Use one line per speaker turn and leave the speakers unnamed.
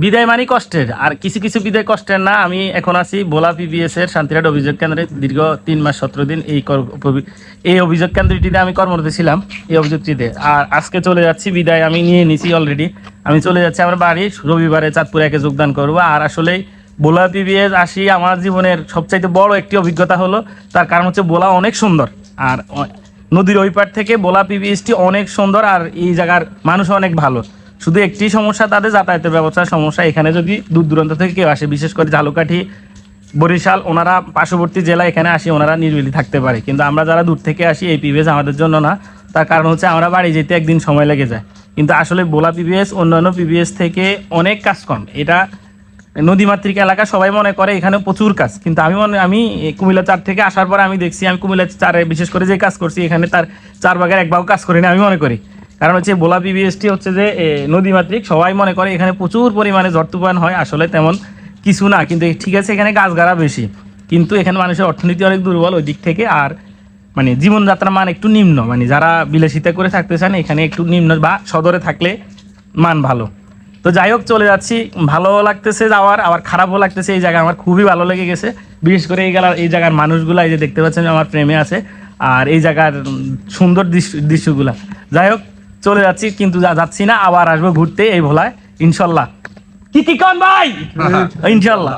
বিদায় মানে কষ্টের, আর কিছু কিছু বিদায় কষ্টের না। আমি এখন আছি ভোলা পিবিএস এর শান্তিরহাট অভিযোগ কেন্দ্রে দীর্ঘ 3 মাস 17 দিন এই অভিযোগ কেন্দ্রটিতে আমি কর্মরত ছিলাম, এই অভিযোগটিতে। আর আজকে চলে যাচ্ছি, বিদায় আমি নিয়ে নিছি অলরেডি। আমি চলে যাচ্ছি আমার বাড়ি, রবিবারে চাঁদপুর 1-এ যোগদান করবো। আর আসলে ভোলা পিবিএস আসি আমার জীবনের সবচাইতে বড় একটি অভিজ্ঞতা হলো, তার কারণ হচ্ছে ভোলা অনেক সুন্দর। আর নদীর ওই পার থেকে ভোলা পিবিএসটি অনেক সুন্দর, আর এই জায়গার মানুষ অনেক ভালো। শুধু একটি সমস্যা, তাদের যাতায়াতের ব্যবস্থার সমস্যা। এখানে যদি দূর দূরান্ত থেকে কেউ আসে, বিশেষ করে ঝালকাঠি, বরিশাল, ওনারা পার্শ্ববর্তী জেলা, এখানে আসি ওনারা নিরিবিলি থাকতে পারে। কিন্তু আমরা যারা দূর থেকে আসি, এই পিবিএস আমাদের জন্য না। তার কারণ হচ্ছে আমরা বাড়ি যেতে একদিন সময় লেগে যায়। কিন্তু আসলে ভোলা পিবিএস অন্যান্য পিবিএস থেকে অনেক কাজ কম। এটা নদীমাতৃক এলাকা, সবাই মনে করে এখানে প্রচুর কাজ, কিন্তু আমি কুমিল্লা 4 থেকে আসার পরে আমি দেখছি, আমি কুমিল্লা 4-এ বিশেষ করে যে কাজ করছি, এখানে তার 4 ভাগের 1 ভাগ কাজ করি না আমি মনে করি। কারণ হচ্ছে ভোলা পিবিএসটি হচ্ছে যে নদীমাতৃক, সবাই মনে করে এখানে প্রচুর পরিমাণে ঝড় তুফান হয়, আসলে তেমন কিছু না। কিন্তু ঠিক আছে, এখানে গাছগাড়া বেশি, কিন্তু এখানে মানুষের অর্থনীতি অনেক দুর্বল ওই দিক থেকে। আর মানে জীবনযাত্রার মান একটু নিম্ন, মানে যারা বিলাসিতা করে থাকতে চান এখানে একটু নিম্ন, বা সদরে থাকলে মান ভালো। তো যাই হোক, চলে যাচ্ছি, ভালো লাগতেছে যাওয়ার, আবার খারাপও লাগতেছে। এই জায়গা আমার খুবই ভালো লেগে গেছে, বিশেষ করে এই জায়গার মানুষগুলা, এই যে দেখতে পাচ্ছেন আমার প্রেমে আছে, আর এই জায়গার সুন্দর দৃশ্যগুলা। যাই হোক, চলে যাচ্ছি, কিন্তু যাচ্ছি না, আবার আসবো ঘুরতে এই ভোলায় ইনশাল্লাহ। কি কন ভাই? ইনশাল্লাহ।